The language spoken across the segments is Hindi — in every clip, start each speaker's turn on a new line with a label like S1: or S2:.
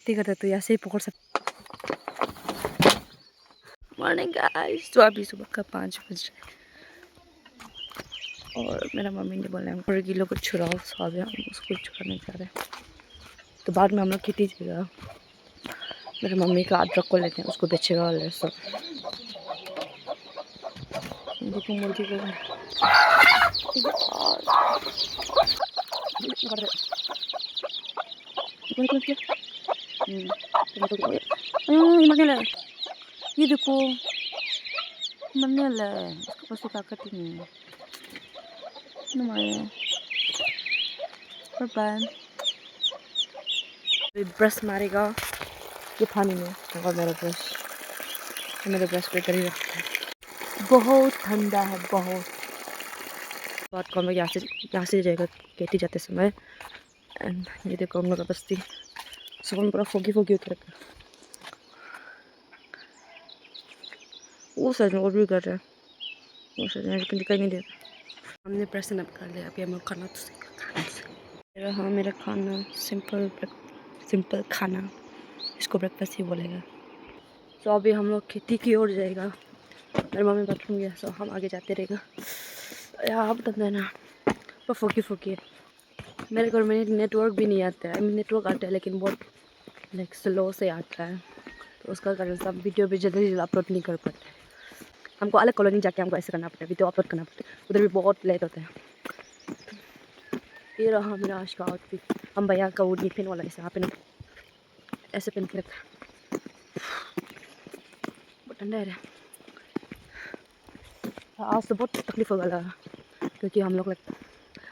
S1: खेती करते तो ऐसे ही पकड़ सकते। मॉर्निंग गाइस, तो अभी सुबह का 5 बज रहे और मेरा मम्मी ने बोला हम किलो को छुड़ाओ, सो अभी हम उसको छुड़ाने जा रहे हैं। तो बाद में हम लोग खेती जाएगा, मेरे मम्मी का अदरक को लेते हैं, उसको बेचेगा वाले सब। देखो मुर्गी को ये देखो मरने वाला है, इसके पास तो ताकत ही नहीं है। ब्रश मारेगा ये पानी में, और मेरा ब्रश पे करी रखता है। बहुत ठंडा है बहुत। बात को हम लोग यहाँ से जाएगा खेती जाते समय। एंड ये देखो हम लोग का बस्ती सुबह में पूरा फोगी फोगी होकर रखा। वो साइड में और भी कर रहा है, वो साइड में लेकिन दिखाई नहीं दे रहा। हमने प्रश्न अप कर लिया, अभी हम लोग खाना तो हाँ मेरा खाना सिंपल खाना, इसको ब्रेकफास्ट ही बोलेगा। तो अभी हम लोग खेती की ओर जाएगा, मेरी मम्मी बाथरूम गया, सो हम आगे जाते रहेगा। यार आप बता ना पर फोकी फोकी है। मेरे घर में नेटवर्क भी नहीं आता है, नेटवर्क आता है लेकिन बहुत लाइक स्लो से आता है, तो उसका कारण सब वीडियो भी जल्दी जल्दी अपलोड नहीं कर पाते। हमको अलग कॉलोनी जाके हमको ऐसे करना पड़ता है, वीडियो अपलोड करना पड़ता है, उधर भी बहुत लेट होता है। ये रहा मेरा आज का आउटफिट, हम भैया का वो डिफिन वाला ऐसे पहन ऐसे पहन के रखा, बहुत ठंडा है। आज तो बहुत तकलीफ हो गया क्योंकि हम लोग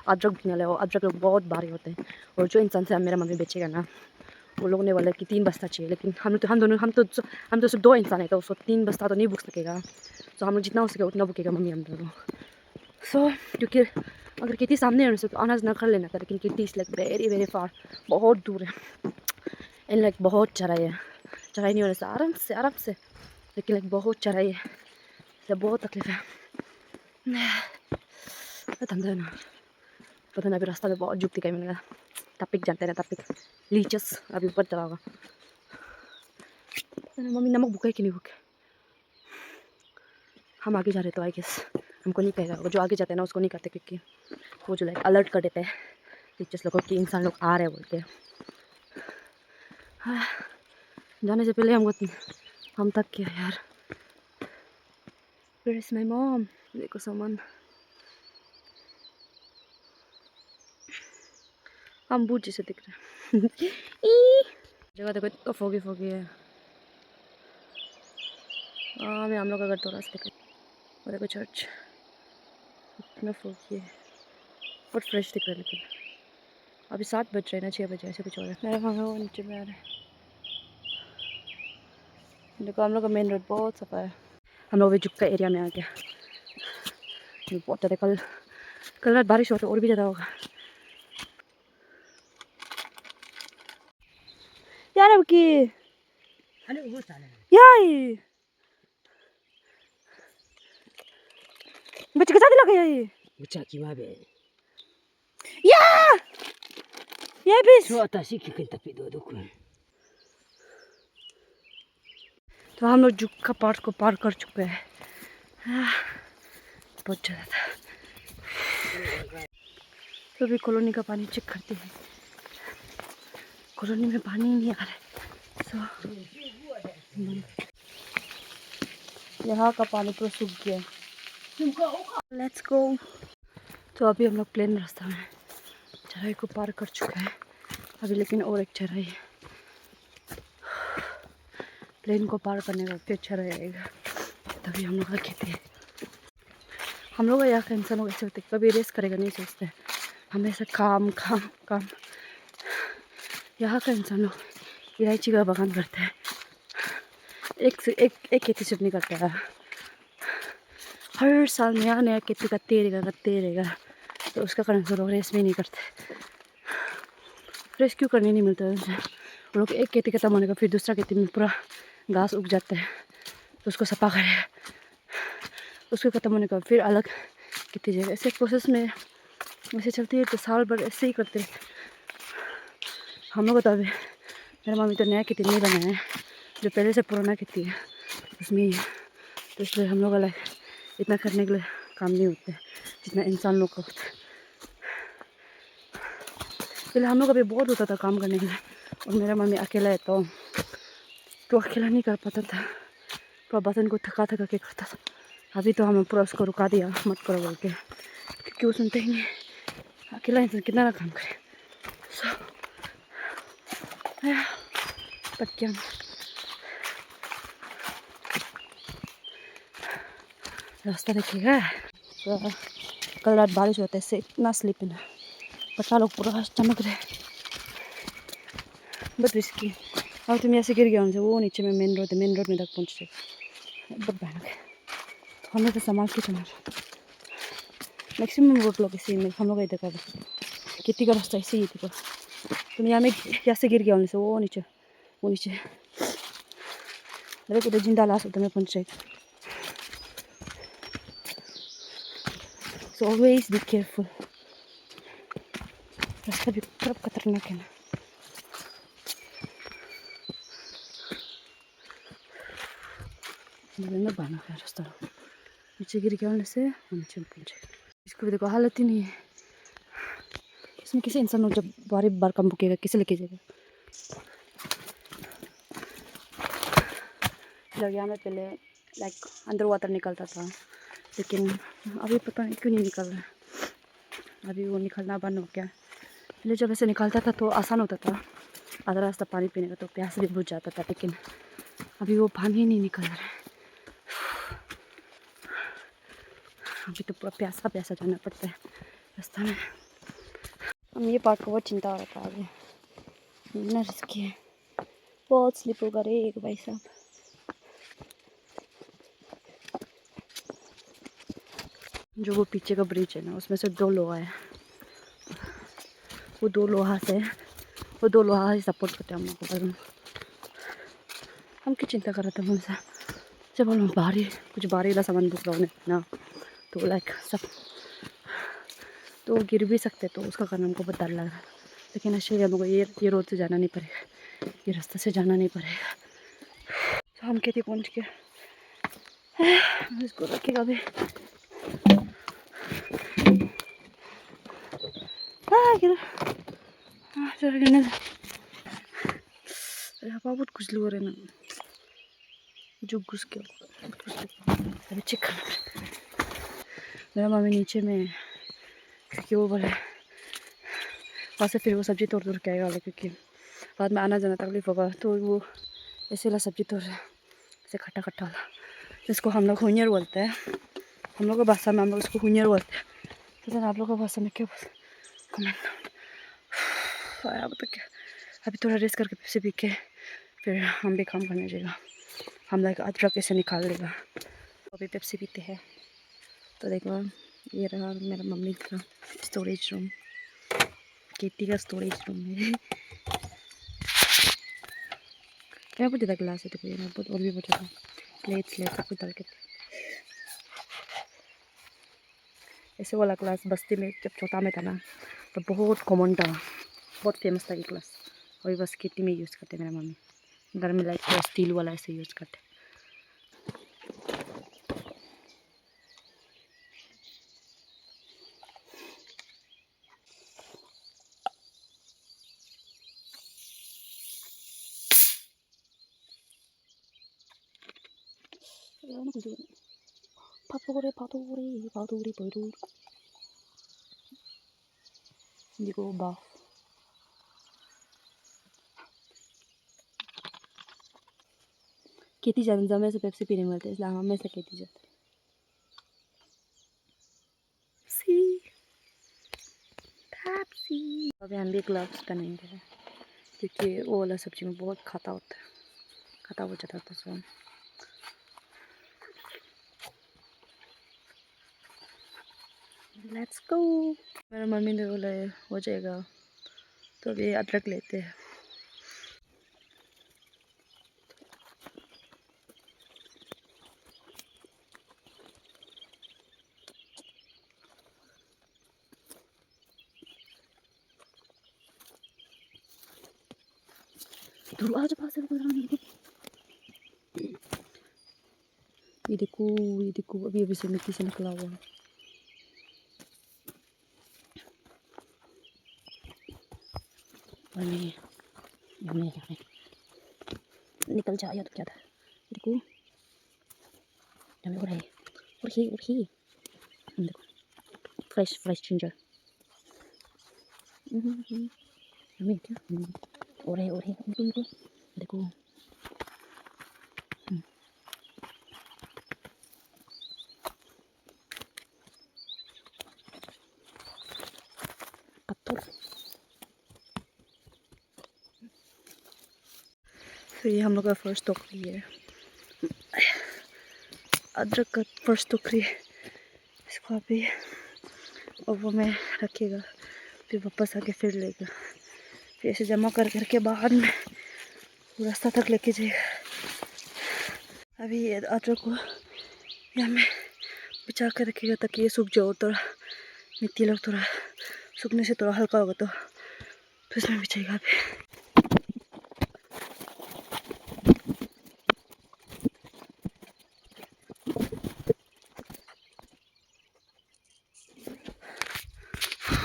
S1: अदरक बिकने वाले, वो अदरक लोग बहुत भारी होते हैं, और जो इंसान से मेरा मम्मी बेचेगा ना, वो लोगों ने बोला कि 3 बस्ता चाहिए, लेकिन हम तो सिर्फ 2 इंसान है, तो उसको 3 बस्ता तो नहीं बुक सकेगा। तो हम लोग जितना हो सके उतना बुकेगा मम्मी हम लोग। सो क्योंकि अगर खेती सामने होने से तो आना जाना कर लेना था, लेकिन खेती is like very very far, बहुत दूर है एंड लाइक बहुत चढ़ाई है। चढ़ाई नहीं होने से आराम से, लेकिन लाइक बहुत चढ़ाई है, तो बहुत तकलीफ है। धंधा है ना, पता नहीं अभी रास्ता में बहुत जुगती कहीं मिलेगा। टपिक जानते हैं ना, टपिक लीचस अभी ऊपर चला होगा। मम्मी नमक भूखा है कि नहीं भूखे, हम आगे जा रहे तो आई गेस हमको नहीं कहेगा, वो जो आगे जाते हैं ना उसको नहीं कहते, क्योंकि वो जो लाइक अलर्ट कर देते हैं टीचर्स लोगों कि इंसान लोग आ रहे हैं बोल के। हाँ, जाने से पहले हम तक किया यार। Where is my mom? देखो सामान, हम बूझ जैसे दिख रहे हैं। जगह देखो इतना फोगी फोगी है। अभी हम लोग का घर थोड़ा सा दिख रहा है, और देखो चर्च इतना फोगी है, बहुत फ्रेश दिख रहा है। लेकिन अभी 7 बज रहे हैं ना, 6 बज रहे ऐसे कुछ हो रहा है। मेरा खाना वो नीचे में आ रहा है। देखो हम लोग का मेन रोड बहुत सफा है, हम लोग भी जुक्का एरिया में आ गया। बहुत ज़्यादा कल रात बारिश हो तो और भी ज़्यादा होगा यार। अब की यार बच्चे कैसा दिला गया ये
S2: बच्चा की माँ बे
S1: या ये भी
S2: सो आतासी की कहीं तपी दो दुख।
S1: तो हम लोग जुक्का पार्क को पार कर चुके हैं। बहुत ज़्यादा था। तो अभी कॉलोनी का पानी चेक करते हैं, कॉलोनी में पानी नहीं आ रहा है। यहाँ का पानी पूरा सूख गया। Let's go. तो अभी हम लोग प्लेन रास्ता में चढ़ाई को पार कर चुके हैं अभी, लेकिन और एक चढ़ाई प्लेन को पार करने का फिर चढ़ाई आएगा, तभी हम लोग का खेती है। हम लोग यहाँ का इंसान लोग ऐसे होते, कभी रेस करेगा नहीं सोचते, हमेशा काम काम काम। यहाँ का इंसान लोग इलायची का बागान करते हैं, एक से एक खेती सिर्फ नहीं करता है, हर साल नया नया खेती करते रहेगा। तो उसका कारण से लोग रेस भी नहीं करते। रेस क्यों करने नहीं मिलता है उनसे, वो लोग एक खेती खत्म होने का फिर दूसरा खेती में पूरा घास उग जाता है, तो उसको सफा करे, उसको ख़त्म होने का फिर अलग खेती जाएगा। ऐसे प्रोसेस में ऐसे चलती है, तो साल भर ऐसे ही करते हैं। हम लोग तो अभी मेरा मम्मी तो नया किचन नहीं बनाया है, जो पहले से पुराना किचन है उसमें ही है। तो इसलिए हम लोग अलग इतना करने के लिए काम नहीं होते जितना इंसान लोग का होता है। पहले हम लोग अभी बहुत होता था काम करने के लिए, और मेरा मम्मी अकेला है तो अकेला नहीं कर पाता था, पूरा बर्तन को थका थका के करता था। अभी तो हमें पूरा उसको रुका दिया, मत करो बोल के, क्योंकि वो सुनते ही नहीं, अकेला इंसान कितना ना काम करे। पक्या रास्ता देखिएगा, कल रात बारिश होता है इससे इतना स्लिप है ना, पता लोग पूरा चमक रहे, बहुत रिस्की। और तुम ऐसे गिर गया उनसे, वो नीचे में मेन रोड में तक पहुँच रहे, बहुत भयानक है। तो हमें तो संभाल के चलना, मैक्सिमम रोड लोग इसी में हम लोग इधर का खेती का रास्ता इसी ही थी। तुम यहाँ से गिर गया उनसे, वो नीचे मेरे को तो जिंदा लाश होता मैं पहुँच जाएगी। So always be careful. रास्ता भी पूरा खतरनाक है ना। में बना है रास्ता, नीचे गिर गया से नीचे पहुँचे। इसको भी देखो हालत ही नहीं है, इसमें किसी इंसान लोग जब बारी बार कम रुकेगा किसे लेके जाएगा। जब यहाँ में पहले लाइक अंडर वाटर निकलता था, लेकिन अभी पता नहीं क्यों नहीं निकल रहा है, अभी वो निकलना बंद हो गया। पहले जब ऐसे निकलता था तो आसान होता था, आधा रास्ता पानी पीने का तो प्यास भी बुझ जाता था, लेकिन अभी वो पानी ही नहीं निकल रहा है। अभी तो पूरा प्यासा जाना पड़ता है रास्ता में। हम ये पार्ट को बहुत चिंता हो रहा था, आगे इतना रिस्की है, बहुत स्लिप होगा रे एक भाई साहब। जो वो पीछे का ब्रिज है ना, उसमें से 2 लोहा है, वो 2 लोहा ही सपोर्ट करते हैं हम लोग को। हम क्या चिंता कर रहे थे हमसे, जब हम कुछ भारी वाला सामान बुक रहा ना, तो लाइक सब तो गिर भी सकते, तो उसका कारण हमको बहुत डर लग रहा। लेकिन ऐसे हमको ये रोड से जाना नहीं पड़ेगा, ये रास्ते से जाना नहीं पड़ेगा। तो हम खेती पहुँच गए, इसको रखेगा अभी। बहुत कुछ लोग रहे ना, जो घुस के अभी चेक करना। मेरा मम्मी नीचे में, क्योंकि वो बोले वहाँ से फिर वो सब्जी तोड़ के आएगा, क्योंकि बाद में आना जाना तकलीफ होगा, तो वो ऐसे वाला सब्जी तोड़ रहा है, ऐसे खट्टा खट्टा वाला, जिसको हम लोग हुनियर बोलते हैं। हम लोग की भाषा में हम लोग उसको हुनियर बोलते हैं, तो आप लोग की भाषा में क्या बोलते कमेंट। अब तक क्या, अभी थोड़ा रेस्ट करके पेप्सी पी के फिर हम भी काम करने जाएगा। हम लोग अदरक कैसे निकाल लेगा, अभी पेप्सी पीते हैं। तो देखो ये रहा मेरा मम्मी का स्टोरेज रूम, केटी का स्टोरेज रूम है। क्या कुछ ज़्यादा ग्लास है, तो ये बहुत और भी बचा था, प्लेट सब कुछ डाल के। ऐसे वाला क्लास बस्ती में जब छोटा में था ना, तो बहुत कॉमन था, बहुत फेमस था ये क्लास। अभी बस खेती में यूज़ करते मेरा मम्मी, घर में लाइक स्टील वाला ऐसे यूज़ करते। 파도리 이거 봐. खेती जम से पेप्सी पीने मिलते, इसलिए हम हमेशा खेती जाते। अभी हम भी ग्लव्स पहनेंगे, क्योंकि वो वाला सब्जी में बहुत खाता होता है, खाता हो जाता था सब। Let's go. मेरा मम्मी ने बोला हो जाएगा, तो अभी अदरक लेते हैं। दूर आ जा, पास से ये देखो, ये देखो, अभी अभी से मिट्टी से निकला हुआ है। और नहीं
S2: घूमने जा रहे
S1: निकल जाए तो क्या था। ये देखो
S2: हैं हो रहा है
S1: और ही देखो, फ्रेश फ्रेश जिंजर।
S2: हमें क्या हो रहा है उनको
S1: देखो पत्थर। तो ये हम लोग का फर्स्ट टोकरी है, अदरक का फर्स्ट टोकरी है। इसको अभी ओवन में रखेगा, फिर वापस आके फिर लेगा, फिर ऐसे जमा कर करके बाद में रास्ता तक लेके जाएगा। अभी ये अदरक को यहाँ में बिछा कर रखेगा ताकि ये सूख जाओ, थोड़ा मिट्टी लोग थोड़ा सूखने से थोड़ा हल्का होगा तो इसमें बिछाएगा अभी।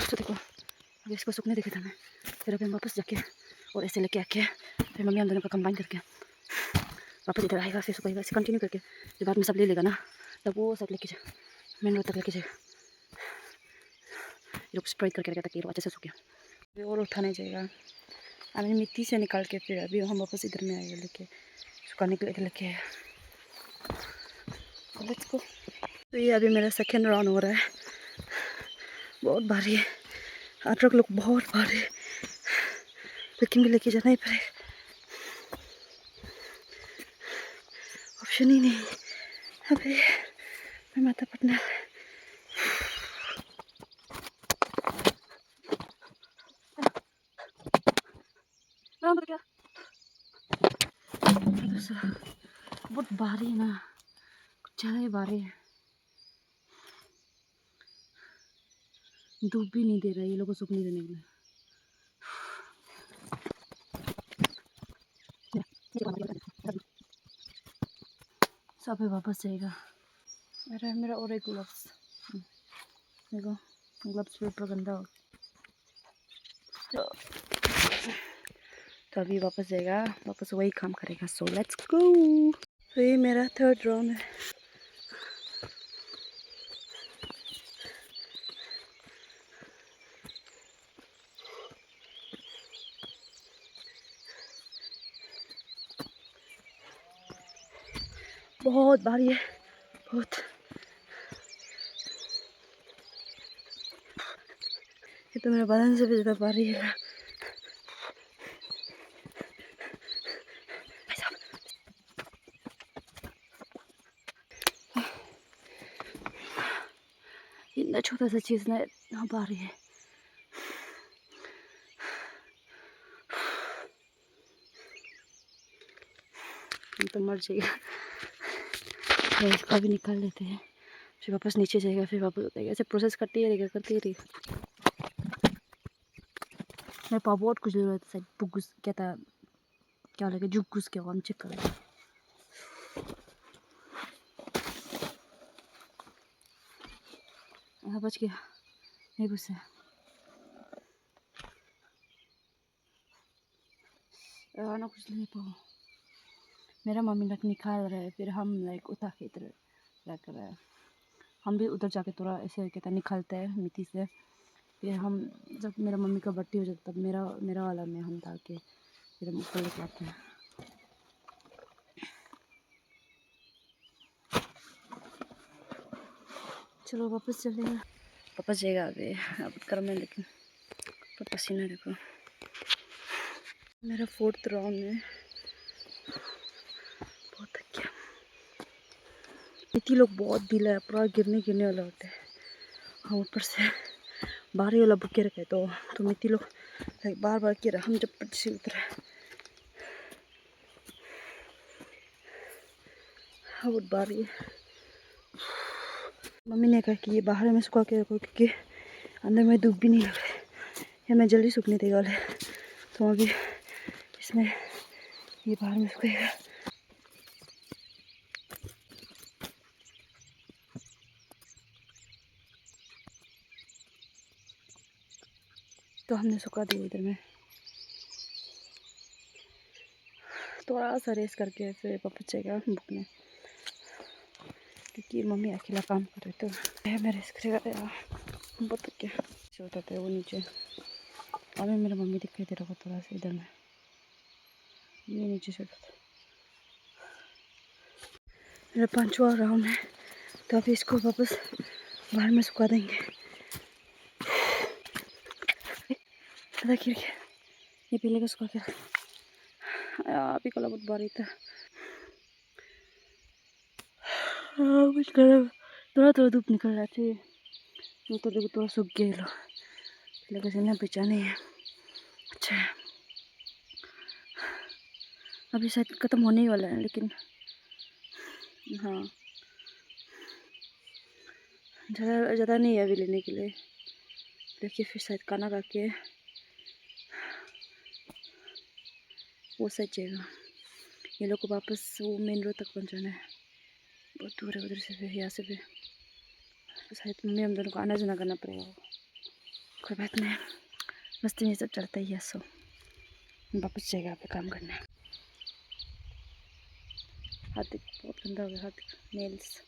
S1: तो देखो अभी इसको सूखने देखे था मैं, फिर अभी हम वापस जाके और ऐसे लेके आके फिर मम्मी हम दोनों को कंबाइन करके वापस इधर आएगा, फिर सुखाएगा, ऐसे कंटिन्यू करके फिर बाद में सब ले लेगा ना, तब वो सब लेके जाए मेन रोड तक लेके जाएगा। ये लोग स्प्रे करके रखा ताकि ये अच्छे से सूखे, अभी और उठा नहीं जाएगा। अभी मिट्टी से निकाल के फिर अभी हम वापस इधर में आएगा लेके सुखाने के लिए इधर लेके आएगा। Let's go. तो ये अभी मेरा सेकेंड राउंड हो रहा है, बहुत भारी है, अदरक लोग बहुत भारी है, लेकिन भी लेके जाना ही पड़ेगा, ऑप्शन ही नहीं। अभी मैं माता पटना क्या बहुत भारी है ना, कुछ ज़्यादा ही भारी है, धूप भी नहीं दे रहा है ये लोगों को सूखने देने के लिए। सब वापस जाएगा। मेरा और एक ग्लव्स देखो, ग्लव्स भी पूरा गंदा हो, तो अभी वापस जाएगा, वापस वही काम करेगा। So let's go. तो ये मेरा थर्ड राउंड है। बहुत भारी है, बहुत। ये तो मेरे बदन से भी ज़्यादा भारी है। इतना छोटा सा चीज़ ना इतना भारी है। हम तो मर जाएगा। तो इसको भी निकाल लेते हैं, फिर वापस नीचे जाएगा, फिर वापस उठेगा, ऐसे प्रोसेस करते ही रहेगा, करते ही रहेगा। मेरे पास बहुत कुछ ज़रूरत है, बुकुस क्या था, क्या लगे जुकुस क्या हम चेक करें। बच गया, नहीं घुसे। ना कुछ नहीं पाओ। मेरा मम्मी लाइक निकाल रहा है, फिर हम लाइक उठा के इधर रख रहा है। हम भी उधर जाके थोड़ा ऐसे कहता निकालते हैं मिट्टी से, फिर हम जब मेरा मम्मी का बर्थडे हो जाता तब मेरा वाला में हम डाल के फिर हम ऊपर लेके आते हैं। चलो वापस चलेगा, वापस जाएगा अभी अब कर में, लेकिन तो पसीना देखो। मेरा फोर्थ राउंड में बहुत थक गया। मिट्टी लोग बहुत ढीला है, पूरा गिरने वाला होता है। हम ऊपर से बाहरी वाला बुके रखे तो मिट्टी लोग बार बार गिरा, हम जब पट से उतरे बहुत भारी है। मम्मी ने कहा कि ये बाहर में सुखा के रखो क्योंकि अंदर में धूप भी नहीं लग रहा है, या मैं जल्दी सूखने देगा वाले, तो अभी इसमें ये बाहर में सूखेगा। तो हमने सुखा दिया इधर में, थोड़ा सा रेस्ट करके फिर वापस जाएगा बुकने, क्योंकि मम्मी अकेला काम कर रहे तो मैं रेस्ट करेगा यार बहुत क्या सोता था वो नीचे। अभी मेरा मम्मी दिखाई दे रहा होगा थोड़ा सा इधर में, ये नीचे सोता था। मेरा 5वां राउंड है, तो अभी इसको वापस बाहर में सुखा देंगे। पता गिर गया, ये पीले का सुखा गया। अभी कल बहुत बारी था, कुछ कर थोड़ा थोड़ा धूप निकल रहा चाहिए, तो देखो थोड़ा सूख गया लो, लेकिन ना बेचा नहीं है। अच्छा है, अभी शायद ख़त्म होने ही वाला है, लेकिन हाँ ज़्यादा नहीं है अभी लेने के लिए। देखिए फिर शायद खाना खा के वो साइड जाएगा। ये लोग को वापस वो मेन रोड तक पहुँचाना है, बहुत दूर है उधर से, फिर यहाँ से भी तो शायद मम्मी हम दोनों को आना जाना करना पड़ेगा। कोई बात नहीं, मस्ती में सब चलता ही है। सो वापस जाएगा पे काम करने। हाथ बहुत गंदा हो गया, हाथ नेल्स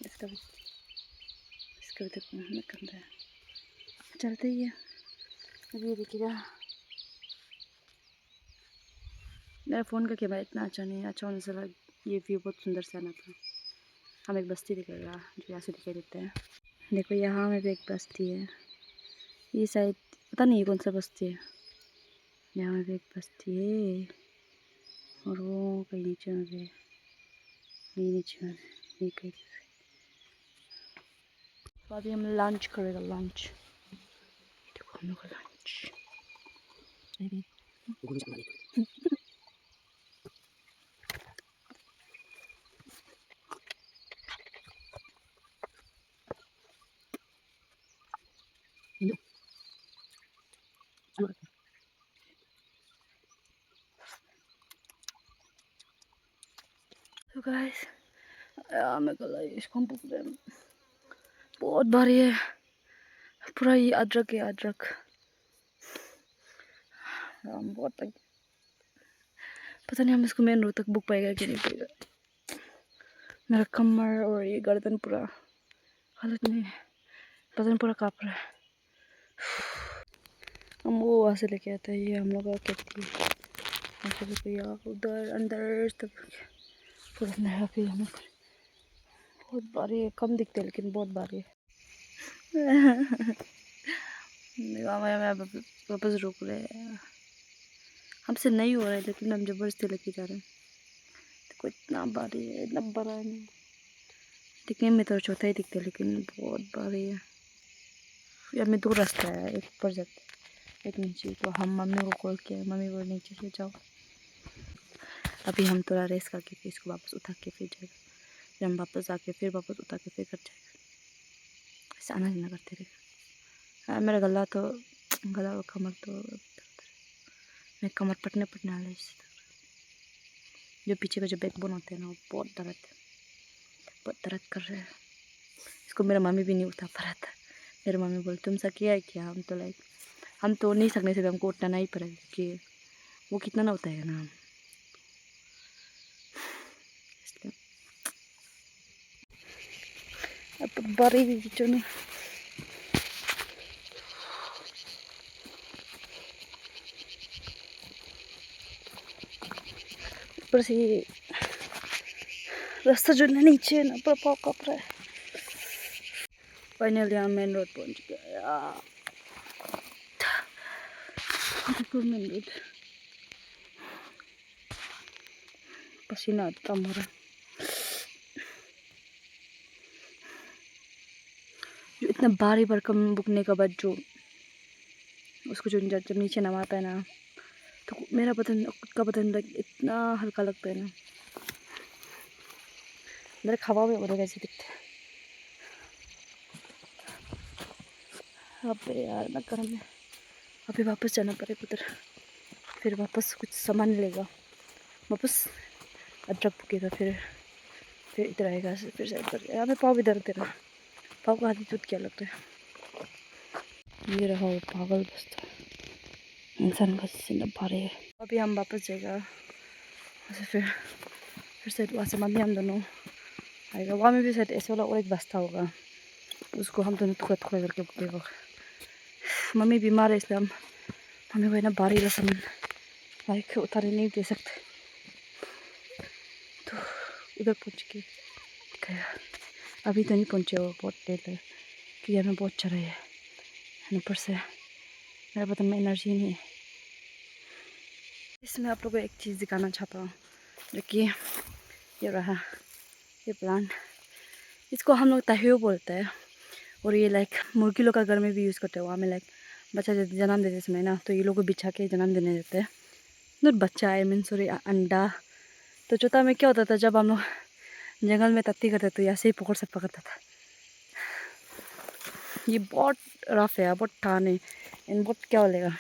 S1: इसका भी तो में गंदा है, चलते ही है। अभी देखिएगा मेरा फ़ोन का कैमरा इतना अच्छा नहीं है, अच्छा होने से ये व्यू बहुत सुंदर से आना था। हम एक बस्ती दिखेगा जो यहाँ से दिखाई देते हैं। देखो यहाँ में भी एक बस्ती है, ये शायद पता नहीं कौन सा बस्ती है। यहाँ में भी एक बस्ती है, और वो कहीं नीचे में भी, ये नीचे में भी, ये कहीं। तो अभी हम लंच करेगा, लंच देखो हम लोग का लंच। तो गाइस मैं कल इसको हम बहुत भारी है, पूरा ये अदरक है, अदरक बहुत पता नहीं हम इसको मेन रोड तक बुक पाएगा कि नहीं पाएगा। मेरा कमर और ये गर्दन पूरा हालत नहीं है, बदन पूरा काँप रहा है। हम वो वहाँ से लेके आते हैं, ये हम लोग का खेती है, उधर अंदर तक पूरा नया भी हम बहुत भारी है, कम दिखते हैं लेकिन बहुत भारी है। वापस रुक रहे हैं, हमसे नहीं हो रहा है लेकिन हम जबरदस्ती लेके जा रहे हैं। देखो इतना भारी है, इतना बड़ा है नहीं दिखने में तो चौथा ही दिखता है लेकिन बहुत भारी है। यहाँ में 2 रास्ता है, एक ऊपर जाते एक नीचे। तो हम मम्मी को कॉल किया, मम्मी को नीचे से जाओ। अभी हम थोड़ा रेस्ट करके फिर इसको वापस उठा के फिर जाएगा, फिर हम वापस आके फिर वापस उठा के फिर कर जाएगा। ऐसे आना जाना करते रहेगा। मेरा गला और कमर तो मैं कमर पटने आ रहा है इससे। जो पीछे का जो बैकबोन होता है ना, वो बहुत दर्द कर रहा है। इसको मेरा मम्मी भी नहीं उठा पा रहा था। मेरा मम्मी बोले तुम सा किया है क्या? हम तो नहीं सकने से, हमको उठाना ही पड़ेगा क्योंकि वो कितना ना उठाएगा ना, इसलिए अब बारी जो ना ऊपर से रास्ता जो ना नीचे ना पूरा पाव कप रहा है। फाइनली हम मेन रोड पहुंच गए यार। देखो मेन रोड, पसीना कम हो रहा है। जो इतना भारी भरकम बुकने के बाद जो उसको जो जब नीचे नमाता है ना, तो मेरा बदन, खुद का बदन इतना हल्का लगता है ना, मेरे हवा में उड़े कैसे दिखते हैं। अब यार ना कर, हमें अभी वापस जाना पड़ेगा उधर, फिर वापस कुछ सामान लेगा, वापस अदरक पुकेगा, फिर इधर आएगा, फिर साइड पर यहाँ पे पाव इधर तेरा पाव का हाथी टूट क्या लगता है। ये रहा वो पागल बस्ता, इंसान का सीना भारे है। अभी हम वापस जाएगा, फिर से वहाँ से मम्मी हम दोनों आएगा, वहाँ में भी शायद ऐसे वाला और एक बस्ता होगा, उसको हम दोनों टुकड़ा टुकड़ा करके पुकेगा। मम्मी बीमार है इसलिए हम मम्मी को ना भारी वाला सामान लाइक उतारे नहीं दे सकते, तो उधर पहुँच के गया। अभी तो नहीं पहुँचे, वो बहुत देर लगे क्योंकि हमें बहुत चढ़ा है, ऊपर से मेरा बदन में एनर्जी नहीं है। इसमें आप लोगों को एक चीज़ दिखाना चाहता हूँ, जो कि ये रहा, ये प्लांट, इसको हम लोग ताहियो बोलते हैं, और ये लाइक मुर्गी लोग का घर में भी यूज़ करते हैं। वहाँ में लाइक बच्चा जन्म देते समय ना, तो ये लोग को बिछा के जन्म देने देते हैं। नॉट बच्चा, आई मीन सॉरी, अंडा। तो छोटा में क्या होता था, जब हम लोग जंगल में तत्ती करते तो ऐसे ही पकड़ से पकड़ता था। ये बहुत रफ है, बहुत ठान है, एंड बहुत क्या बोलेगा,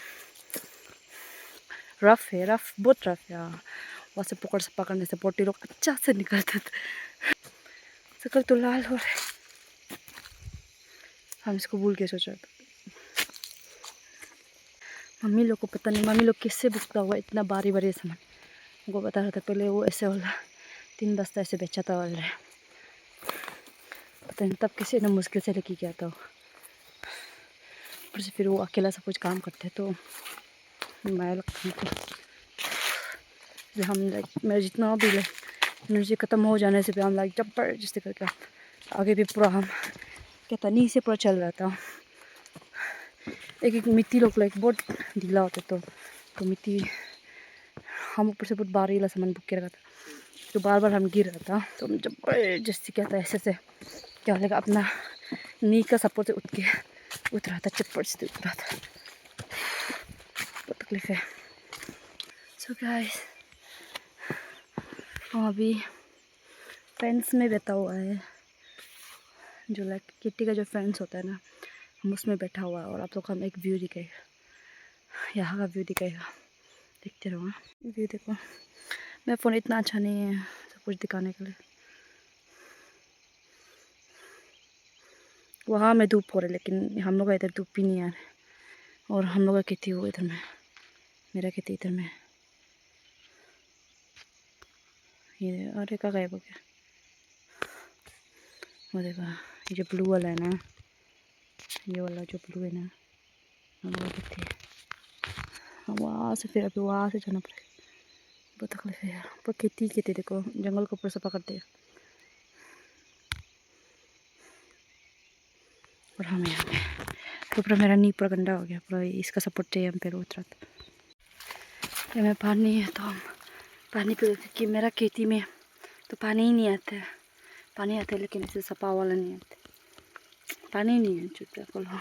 S1: रफ है, बहुत रफ है। वहाँ से पकड़ से पकड़ने से पोटी लोग अच्छा से निकलते थे। शक्ल तो लाल हो रहा है, हम इसको भूल के सोच रहे थे। मम्मी लोग को पता नहीं, मम्मी लोग किससे बिकता हुआ इतना भारी भारी सामान, उनको बता रहा था। पहले वो ऐसे वाला 3 बस्ता ऐसे बेचा था वाले, पता नहीं तब किसी ने मुश्किल से लेके गया था। ऊपर से फिर वो अकेला सब कुछ काम करते, तो मैं लगता हम लाइक मेरा जितना भी लाइक एनर्जी ख़त्म हो जाने से भी हम लाइक जबरदस्ती करके आगे भी पूरा हम कहता नहीं से पूरा चल रहा था। एक मिट्टी लोग लाइक बहुत ढीला होता, तो मिट्टी हम ऊपर से बहुत भारी वाला सामान बुक के रखा था, तो बार बार हम गिर रहा था, तो हम जबरदस्ती क्या था ऐसे से क्या लगा अपना नी का सपोर्ट से उठ रहा था, चप्पड़ से उठ रहा था, बहुत तकलीफ है। सो गाइस, अभी फेंस में बैठा हुआ है, जो लाइक किट्टी का जो फेंस होता है ना, हम उसमें बैठा हुआ है, और आप लोग को हम एक व्यू दिखाएगा, यहाँ का व्यू दिखाएगा, देखते रहो व्यू। देखो मेरा फ़ोन इतना अच्छा नहीं है सब कुछ दिखाने के लिए। वहाँ में धूप हो रहा है, लेकिन हम लोग का इधर धूप भी नहीं आ रहा है, और हम लोग का खेती वो इधर में, मेरा खेती इधर में। ये अरे का गायब हो गया, वो देखो ये जो ब्लू वाला है ना, ये वाला जो ब्लू है ना, हम लोग खेती है। वहाँ से फिर अभी वहाँ से जाना पड़ेगा, बहुत तकलीफ है यार, पर खेती देखो जंगल को ऊपर से पकड़ते हैं, और हमें यहाँ पे तो पूरा मेरा नी पूरा गंदा हो गया, पूरा इसका सपोर्ट चाहिए हम पे उतरा था। में पानी है तो हम पानी पी, कि मेरा खेती में तो पानी ही नहीं आता है, पानी आता है लेकिन ऐसे सफा वाला नहीं आता, पानी नहीं है चुप को लो।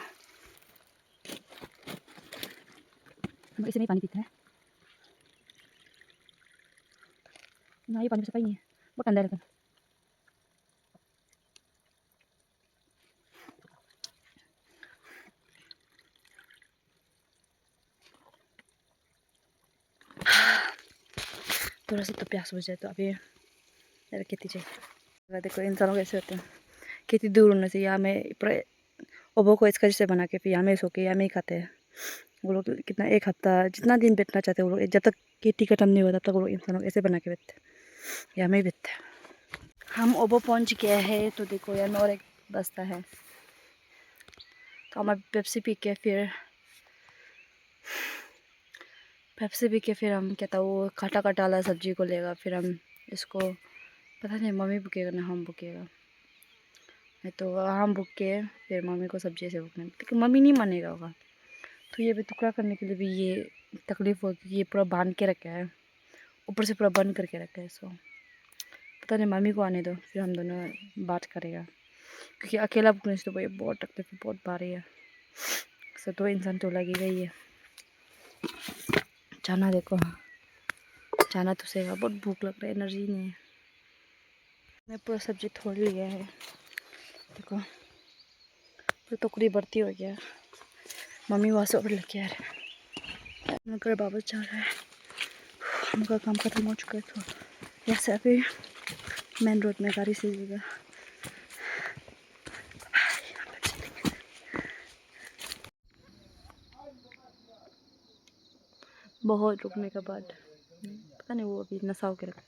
S1: हम इसे नहीं पानी पीते हैं ना, ये पानी में सफाई नहीं है, बहुत गंदा है लेकिन। थोड़ा सा तो प्यास हो जाए तो अभी मेरा खेती चाहिए। देखो इंसानों कैसे होते हैं, खेती दूर होने से यहाँ में पूरा ओबो को इसका जैसे बना के फिर यहाँ में सो के यहाँ में ही खाते हैं वो लोग। कितना एक हफ्ता जितना दिन बैठना चाहते हैं वो लोग, जब तक खेती खत्म नहीं होता तब तक वो लोग इंसानों ऐसे बना के बैठते हैं, यहाँ में ही बैठते हैं। हम ओबो पहुँच गया है, तो देखो यहाँ में और एक बस्ता है, तो हम पेप्सी पी के फिर हम क्या था वो काटा काटा वाला सब्जी को लेगा, फिर हम इसको पता नहीं मम्मी बुकेगा ना हम बुकेगा, तो हम बुक के फिर मम्मी को सब्जी से बुकने, लेकिन मम्मी नहीं मानेगा होगा, तो ये भी टुकड़ा करने के लिए भी ये तकलीफ़ होगी, ये पूरा बांध के रखा है, ऊपर से पूरा बंद करके रखा है। सो पता नहीं मम्मी को आने दो, फिर हम दोनों बात करेगा, क्योंकि अकेला बुकने से तो भाई बहुत तकलीफ है, बहुत भारी है। सो 2 इंसान तो लगेगा ही है। जाना देखो, जाना तो सही, बहुत भूख लग रहा है, एनर्जी नहीं है। मैं पूरा सब्जी थोड़ लिया है, देखो पूरी टोकरी भर्ती हो गया। मम्मी वहाँ से और लेके आ रहे हैं, घर वापस जा रहा है। उनका काम खत्म हो चुका है तो यहाँ से अभी मेन रोड में गाड़ी से जाएगा। बहुत रुकने के बाद पता नहीं वो अभी नशा हो के रखा।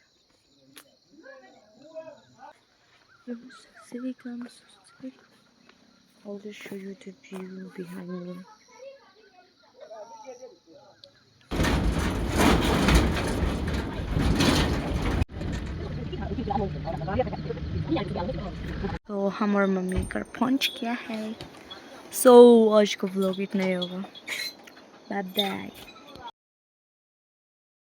S1: I'll just show you the view behind me. तो हम और मम्मी घर पहुंच गया है। सो आज का व्लॉग इतना ही होगा। Bye bye.